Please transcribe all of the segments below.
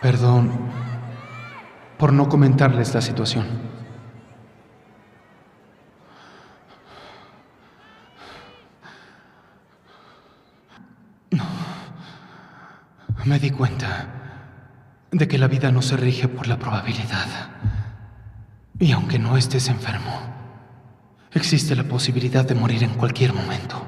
Perdón por no comentarles la situación. No. Me di cuenta de que la vida no se rige por la probabilidad. Y aunque no estés enfermo, existe la posibilidad de morir en cualquier momento.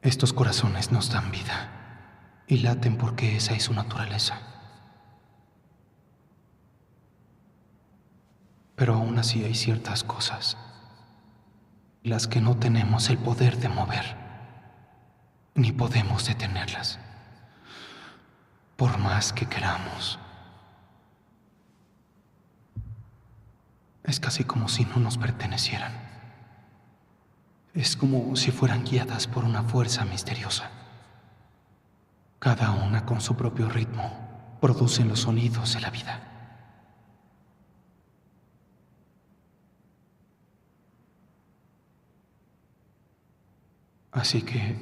Estos corazones nos dan vida y laten porque esa es su naturaleza. Pero aún así hay ciertas cosas las que no tenemos el poder de mover, ni podemos detenerlas, por más que queramos. Es casi como si no nos pertenecieran. Es como si fueran guiadas por una fuerza misteriosa. Cada una con su propio ritmo producen los sonidos de la vida. Así que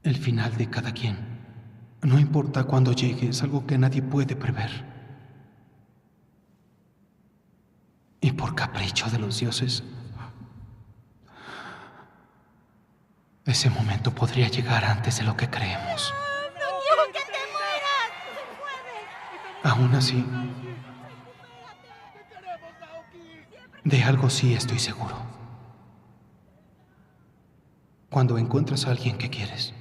el final de cada quien, no importa cuándo llegue, es algo que nadie puede prever. Y por capricho de los dioses, ese momento podría llegar antes de lo que creemos. ¡No quiero que te mueras! Aún así, de algo sí estoy seguro. Cuando encuentras a alguien que quieres,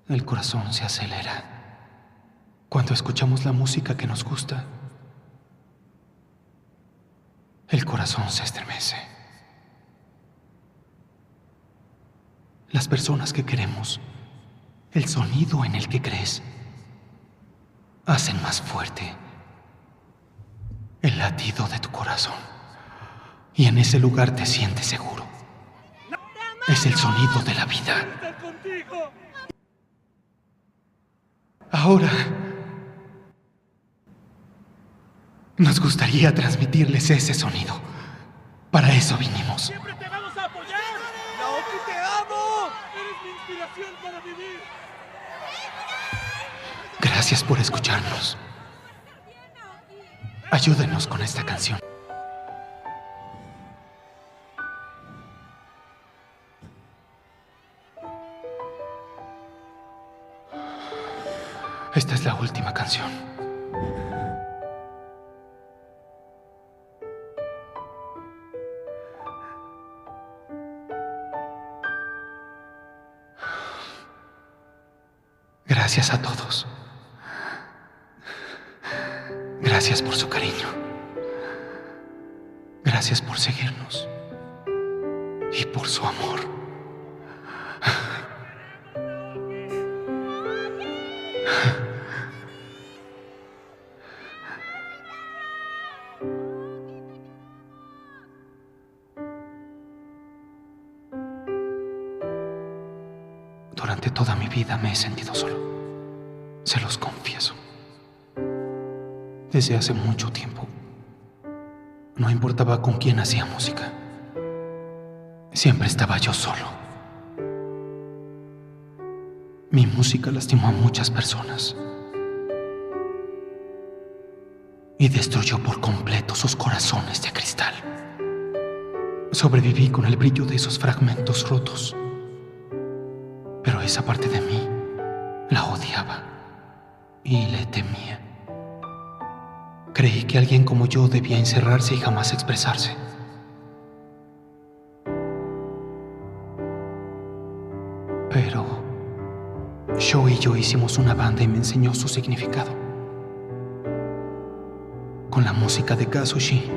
el corazón se acelera. Cuando escuchamos la música que nos gusta, el corazón se estremece. Las personas que queremos, el sonido en el que crees, hacen más fuerte el latido de tu corazón. Y en ese lugar te sientes seguro. Es el sonido de la vida. Ahora, nos gustaría transmitirles ese sonido. Para eso vinimos. ¡Siempre te vamos a apoyar! ¡Naoki, te amo! ¡Eres mi inspiración para vivir! Gracias por escucharnos. Ayúdenos con esta canción. Esta es la última canción. Gracias a todos. Gracias por su cariño. Gracias por seguirnos. Y por su amor. Durante toda mi vida me he sentido solo. Se los confieso. Desde hace mucho tiempo, no importaba con quién hacía música. Siempre estaba yo solo. Mi música lastimó a muchas personas y destruyó por completo sus corazones de cristal. Sobreviví con el brillo de esos fragmentos rotos. Pero esa parte de mí la odiaba y le temía. Creí que alguien como yo debía encerrarse y jamás expresarse. Pero Sho y yo hicimos una banda y me enseñó su significado. Con la música de Kazushi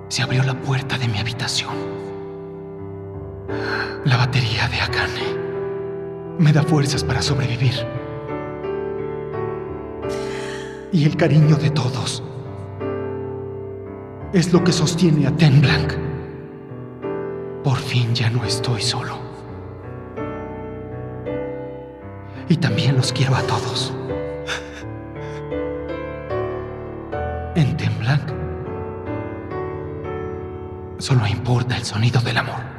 se abrió la puerta de mi habitación. La batería de Akane me da fuerzas para sobrevivir. Y el cariño de todos es lo que sostiene a Ten Blanc. Por fin ya no estoy solo. Y también los quiero a todos. En Ten Blanc Solo importa el sonido del amor.